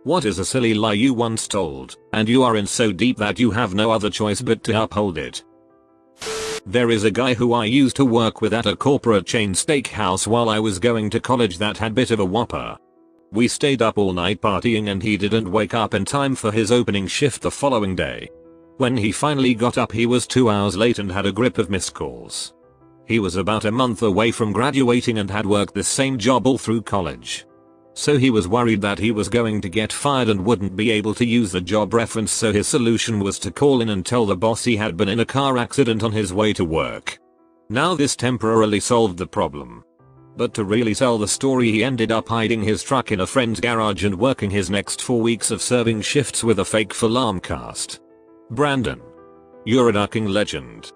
What is a silly lie you once told, and you are in so deep that you have no other choice but to uphold it? There is a guy who I used to work with at a corporate chain steakhouse while I was going to college that had bit of a whopper. We stayed up all night partying and he didn't wake up in time for his opening shift the following day. When he finally got up he was 2 hours late and had a grip of missed calls. He was about a month away from graduating and had worked the same job all through college. So he was worried that he was going to get fired and wouldn't be able to use the job reference, so his solution was to call in and tell the boss he had been in a car accident on his way to work. Now this temporarily solved the problem. But to really sell the story he ended up hiding his truck in a friend's garage and working his next 4 weeks of serving shifts with a fake alarm cast. Brandon. You're a ducking legend.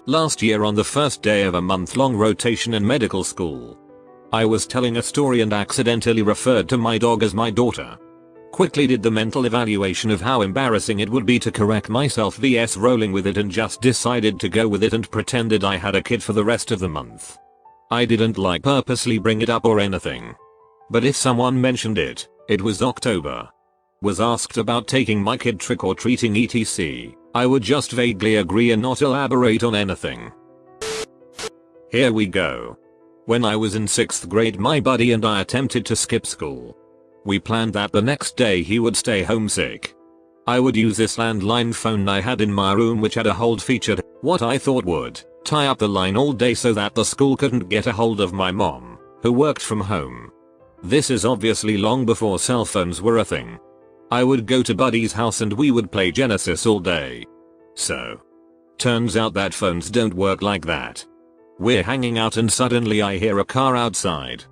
Last year on the first day of a month-long rotation in medical school, I was telling a story and accidentally referred to my dog as my daughter. Quickly did the mental evaluation of how embarrassing it would be to correct myself vs rolling with it and just decided to go with it and pretended I had a kid for the rest of the month. I didn't purposely bring it up or anything. But if someone mentioned it, it was October, was asked about taking my kid trick-or-treating etc., I would just vaguely agree and not elaborate on anything. Here we go. When I was in 6th grade my buddy and I attempted to skip school. We planned that the next day he would stay homesick. I would use this landline phone I had in my room which had a hold feature, what I thought would tie up the line all day so that the school couldn't get a hold of my mom, who worked from home. This is obviously long before cell phones were a thing. I would go to buddy's house and we would play Genesis all day. So, turns out that phones don't work like that. We're hanging out and suddenly I hear a car outside.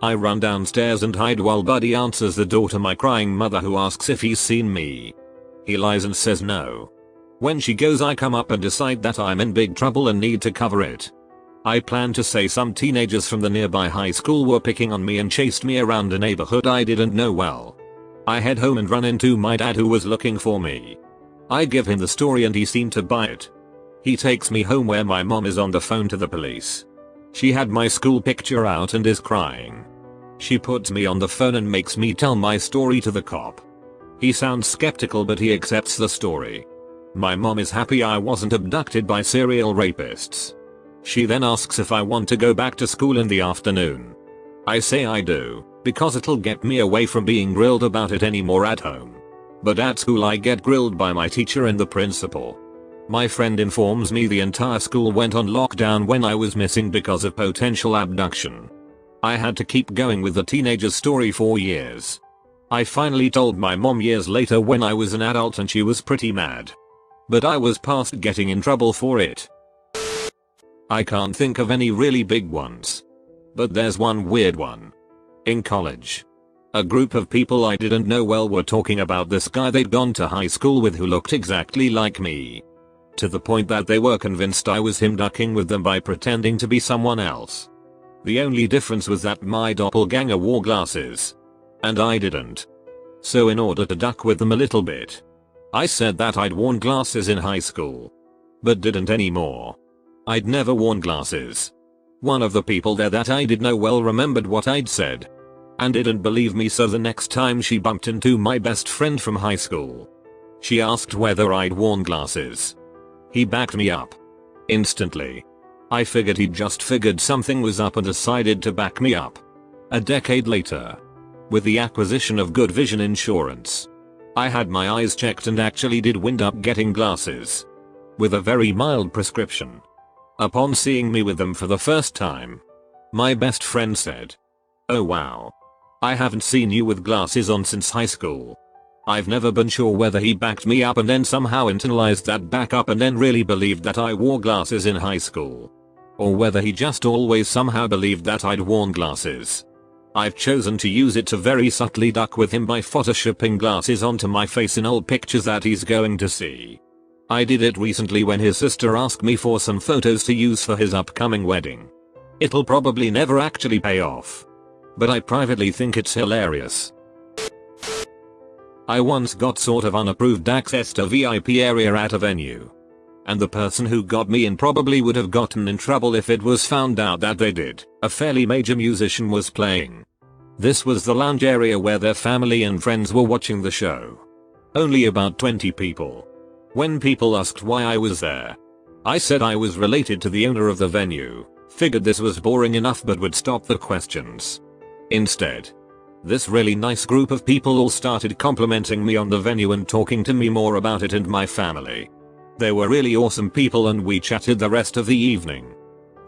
I run downstairs and hide while buddy answers the door to my crying mother, who asks if he's seen me. He lies and says no. When she goes I come up and decide that I'm in big trouble and need to cover it. I plan to say some teenagers from the nearby high school were picking on me and chased me around a neighborhood I didn't know well. I head home and run into my dad, who was looking for me. I give him the story and he seemed to buy it. He takes me home where my mom is on the phone to the police. She had my school picture out and is crying. She puts me on the phone and makes me tell my story to the cop. He sounds skeptical but he accepts the story. My mom is happy I wasn't abducted by serial rapists. She then asks if I want to go back to school in the afternoon. I say I do, because it'll get me away from being grilled about it anymore at home. But at school I get grilled by my teacher and the principal. My friend informs me the entire school went on lockdown when I was missing because of potential abduction. I had to keep going with the teenager's story for years. I finally told my mom years later when I was an adult and she was pretty mad. But I was past getting in trouble for it. I can't think of any really big ones. But there's one weird one. In college, a group of people I didn't know well were talking about this guy they'd gone to high school with who looked exactly like me. To the point that they were convinced I was him ducking with them by pretending to be someone else. The only difference was that my doppelganger wore glasses. And I didn't. So in order to duck with them a little bit, I said that I'd worn glasses in high school. But didn't anymore. I'd never worn glasses. One of the people there that I did know well remembered what I'd said. And didn't believe me, so the next time she bumped into my best friend from high school, she asked whether I'd worn glasses. He backed me up. Instantly. I figured he'd just figured something was up and decided to back me up. A decade later, with the acquisition of Good Vision Insurance, I had my eyes checked and actually did wind up getting glasses. With a very mild prescription. Upon seeing me with them for the first time, my best friend said, "Oh wow. I haven't seen you with glasses on since high school." I've never been sure whether he backed me up and then somehow internalized that back up and then really believed that I wore glasses in high school. Or whether he just always somehow believed that I'd worn glasses. I've chosen to use it to very subtly duck with him by photoshopping glasses onto my face in old pictures that he's going to see. I did it recently when his sister asked me for some photos to use for his upcoming wedding. It'll probably never actually pay off. But I privately think it's hilarious. I once got sort of unapproved access to VIP area at a venue. And the person who got me in probably would have gotten in trouble if it was found out that they did. A fairly major musician was playing. This was the lounge area where their family and friends were watching the show. Only about 20 people. When people asked why I was there, I said I was related to the owner of the venue, figured this was boring enough but would stop the questions. Instead, this really nice group of people all started complimenting me on the venue and talking to me more about it and my family. They were really awesome people and we chatted the rest of the evening.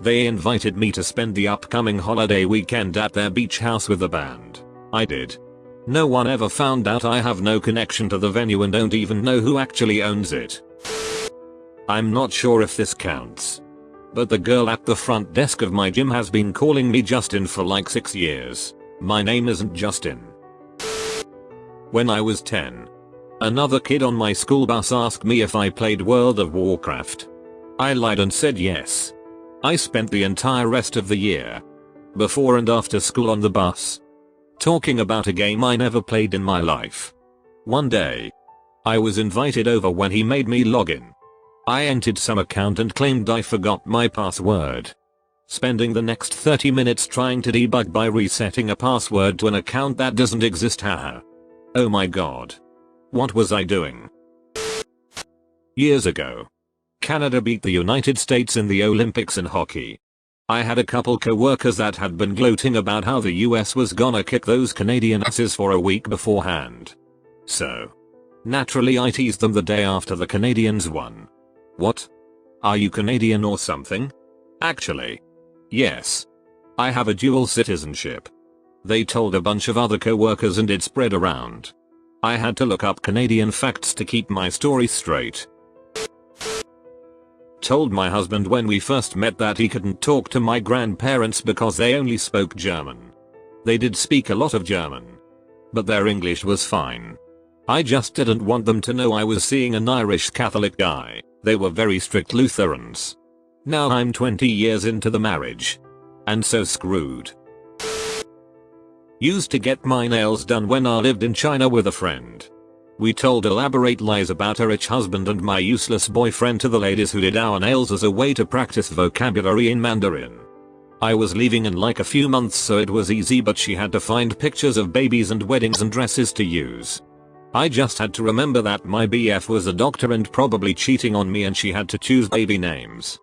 They invited me to spend the upcoming holiday weekend at their beach house with the band. I did. No one ever found out I have no connection to the venue and don't even know who actually owns it. I'm not sure if this counts, but the girl at the front desk of my gym has been calling me Justin for like 6 years. My name isn't Justin. When I was 10, another kid on my school bus asked me if I played World of Warcraft. I lied and said yes. I spent the entire rest of the year, before and after school on the bus, talking about a game I never played in my life. One day, I was invited over when he made me log in. I entered some account and claimed I forgot my password. Spending the next 30 minutes trying to debug by resetting a password to an account that doesn't exist, haha. Oh my god. What was I doing? Years ago, Canada beat the United States in the Olympics in hockey. I had a couple co-workers that had been gloating about how the US was gonna kick those Canadian asses for a week beforehand. So, naturally I teased them the day after the Canadians won. What? Are you Canadian or something? Actually, yes. I have a dual citizenship. They told a bunch of other co-workers and it spread around. I had to look up Canadian facts to keep my story straight. Told my husband when we first met that he couldn't talk to my grandparents because they only spoke German. They did speak a lot of German, but their English was fine. I just didn't want them to know I was seeing an Irish Catholic guy. They were very strict Lutherans. Now I'm 20 years into the marriage, and so screwed. Used to get my nails done when I lived in China with a friend. We told elaborate lies about her rich husband and my useless boyfriend to the ladies who did our nails as a way to practice vocabulary in Mandarin. I was leaving in like a few months so it was easy, but she had to find pictures of babies and weddings and dresses to use. I just had to remember that my BF was a doctor and probably cheating on me and she had to choose baby names.